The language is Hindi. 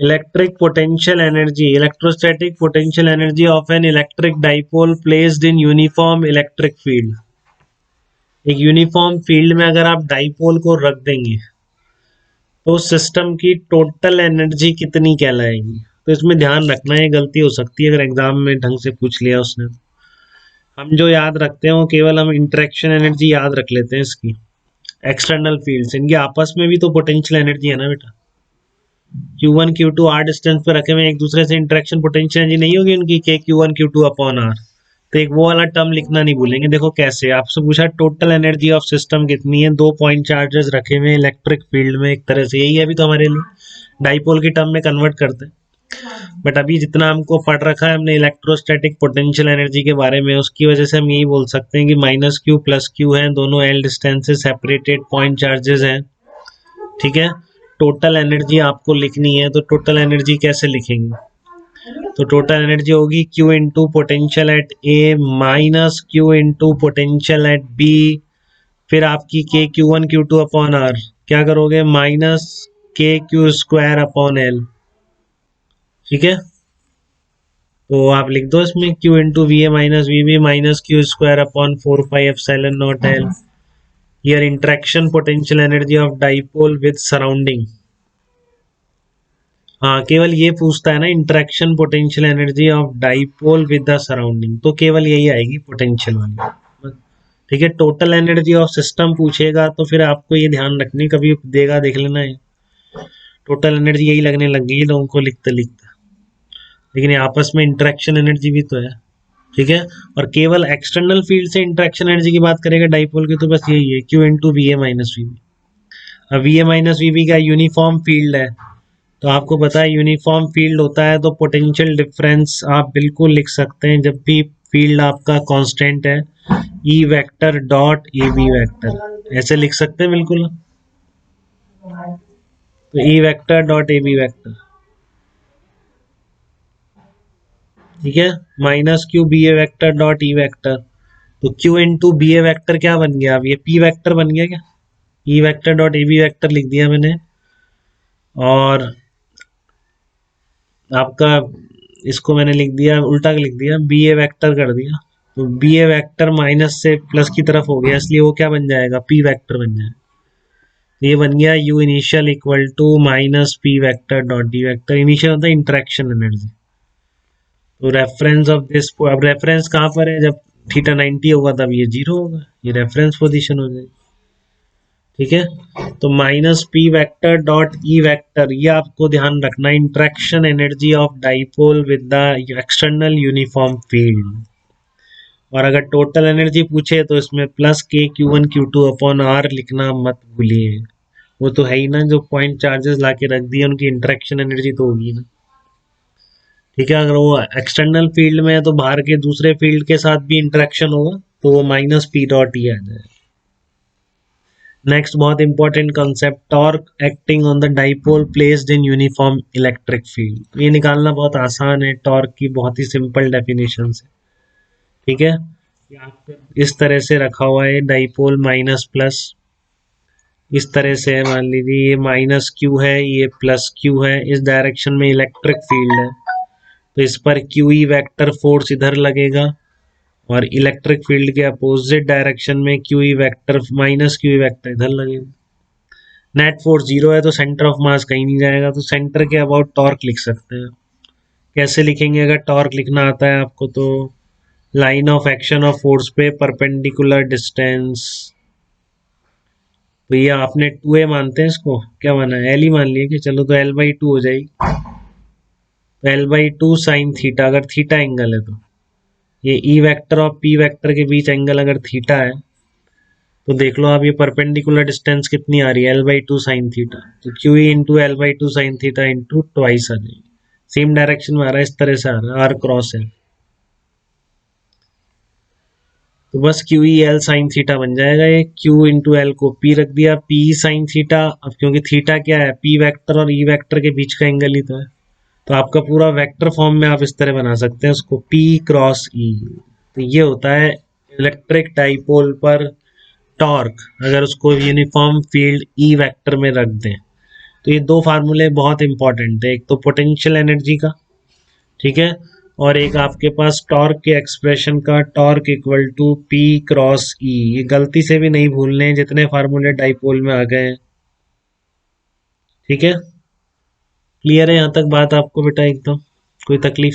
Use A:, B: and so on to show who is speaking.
A: Electric potential energy, electrostatic potential energy of an electric dipole placed in uniform electric field. एक यूनिफॉर्म फील्ड में अगर आप डाइपोल को रख देंगे तो सिस्टम की टोटल एनर्जी कितनी कहलाएगी। तो इसमें ध्यान रखना, है गलती हो सकती है अगर एग्जाम में ढंग से पूछ लिया उसने। हम जो याद रखते हैं वो केवल हम इंटरेक्शन एनर्जी याद रख लेते हैं इसकी। एक्सटर्नल फील्ड्स, इनकी आपस में भी तो पोटेंशियल एनर्जी है ना बेटा। Q1 Q2 आर डिस्टेंस पे रखे हुए एक दूसरे से इंटरेक्शन पोटेंशियल एनर्जी नहीं होगी उनकी, के Q1 Q2 अपॉन आर। तो एक वो वाला टर्म लिखना नहीं भूलेंगे। देखो कैसे आपसे पूछा टोटल एनर्जी ऑफ सिस्टम कितनी है, 2 पॉइंट चार्जेस रखे हुए इलेक्ट्रिक फील्ड में, एक तरह से यही है अभी तो हमारे लिए, डाइपोल की टर्म में कन्वर्ट करते हैं। बट अभी जितना हमको पढ़ रखा है हमने इलेक्ट्रोस्टैटिक पोटेंशियल एनर्जी के बारे में, उसकी वजह से हम यही बोल सकते हैं कि माइनस क्यू प्लस क्यू है, दोनों एल डिस्टेंस से सेपरेटेड पॉइंट चार्जेस हैं। ठीक है, टोटल एनर्जी आपको लिखनी है, तो टोटल एनर्जी कैसे लिखेंगे। तो टोटल एनर्जी होगी Q into potential at A minus Q into potential at B, फिर आपकी के Q1 Q2 अपॉन आर, क्या करोगे माइनस के क्यू स्क्वायर अपॉन एल। ठीक है, तो आप लिख दो इसमें Q into V A minus V B minus Q square upon 4 pi epsilon naught L. Here interaction potential energy of dipole with surrounding. हाँ, केवल ये पूछता है ना, interaction potential energy of dipole with the surrounding, तो केवल यही आएगी पोटेंशियल वाली। ठीक है, टोटल एनर्जी ऑफ सिस्टम पूछेगा तो फिर आपको ये ध्यान रखनी, कभी देगा देख लेना है, टोटल एनर्जी यही लगने लग गई लोगों को लिखते लिखते, लेकिन आपस में इंटरेक्शन एनर्जी भी तो है। ठीक है, और केवल एक्सटर्नल फील्ड से इंटरेक्शन एनर्जी की बात करेगा डाइपोल की, तो बस यही है Q into V A minus V B. अब V A minus V B का यूनिफॉर्म फील्ड है, तो आपको पता है यूनिफॉर्म फील्ड होता है तो पोटेंशियल डिफरेंस आप बिल्कुल लिख सकते हैं जब भी फील्ड आपका कांस्टेंट है, E vector dot A B vector, ऐसे लिख सकते हैं बिल्कुल। तो E vector dot A B vector, ठीक है, minus Q B A vector dot E vector. तो Q into B A vector क्या बन गया, अब ये पी वेक्टर बन गया क्या, E vector dot A B vector लिख दिया मैंने, और आपका इसको मैंने लिख दिया, उल्टा लिख दिया, बी ए वेक्टर कर दिया। तो बी ए वेक्टर माइनस से प्लस की तरफ हो गया, इसलिए वो क्या बन जाएगा, पी वेक्टर बन जाएगा। तो ये बन गया U initial equal to minus P vector dot D vector. Initial होता है इंटरेक्शन एनर्जी। तो रेफरेंस ऑफ दिस, अब रेफरेंस कहाँ पर है, जब थीटा 90 होगा तब ये 0 होगा, ये रेफरेंस पोजीशन हो जाएगी। ठीक है, तो minus P vector dot E vector, ये आपको ध्यान रखना, interaction energy of dipole with the external uniform field. और अगर टोटल एनर्जी पूछे तो इसमें प्लस के Q1 Q2 अपॉन आर लिखना मत भूलिए, वो तो है ही ना, जो पॉइंट चार्जेस लाके रख दिए उनकी इंटरेक्शन एनर्जी तो होगी ना। ठीक है, अगर वो एक्सटर्नल फील्ड में है तो बाहर के दूसरे फील्ड के साथ भी इंटरेक्शन होगा, तो वो माइनस पी डॉट ई आ जाएगा। नेक्स्ट बहुत important concept, torque acting on the dipole placed in uniform electric field. ये निकालना बहुत आसान है, टॉर्क की बहुत ही सिंपल डेफिनेशन से। ठीक है, इस तरह से रखा हुआ है डाइपोल माइनस प्लस, इस तरह से है, मान लीजिए ये माइनस क्यू है, ये प्लस क्यू है, इस डायरेक्शन में इलेक्ट्रिक फील्ड है, तो इस पर क्यू ई वेक्टर फोर्स इधर लगेगा, और इलेक्ट्रिक फील्ड के अपोजिट डायरेक्शन में Q E vector minus Q E vector इधर लगेगा। नेट फोर्स 0 है तो सेंटर ऑफ मास कहीं नहीं जाएगा, तो सेंटर के अबाउट टॉर्क लिख सकते हैं। कैसे लिखेंगे, अगर टॉर्क लिखना आता है आपको तो line of action of force पे परपेंडिकुलर डिस्टेंस, तो ये आपने 2a मानते हैं, इसको क्या माना है, एल ही मान लिए कि चलो, तो L/2 हो जाएगी। तो L/2 साइन थीटा, अगर थीटा एंगल है तो ये ई वेक्टर और पी वेक्टर के बीच एंगल अगर थीटा है तो देख लो आप, ये परपेंडिकुलर डिस्टेंस कितनी आ रही है, L/2 साइन थीटा, तो Q E into L/2 sine theta into twice आ जाएगी। सेम डायरेक्शन में आ रहा है, इस तरह से आ रहा है, आर क्रॉस है, तो bus Q E L sine theta बन जाएगा। ये क्यू इंटू एल को पी रख दिया, पी साइन थीटा, अब क्योंकि थीटा क्या है, पी वेक्टर और ई वेक्टर के बीच का एंगल ही तो है, तो आपका पूरा वेक्टर फॉर्म में आप इस तरह बना सकते हैं उसको, पी क्रॉस ई। तो ये होता है इलेक्ट्रिक डाइपोल पर टॉर्क, अगर उसको यूनिफॉर्म फील्ड ई वेक्टर में रख दें तो ये दो फार्मूले बहुत इंपॉर्टेंट है, एक तो पोटेंशियल एनर्जी का, ठीक है, और एक आपके पास टॉर्क के एक्सप्रेशन का, torque equal to P cross E. ये गलती से भी नहीं भूलने हैं जितने फार्मूले डाइपोल में आ गए हैं, ठीक है। क्लियर है यहाँ तक बात आपको बेटा एकदम? कोई तकलीफ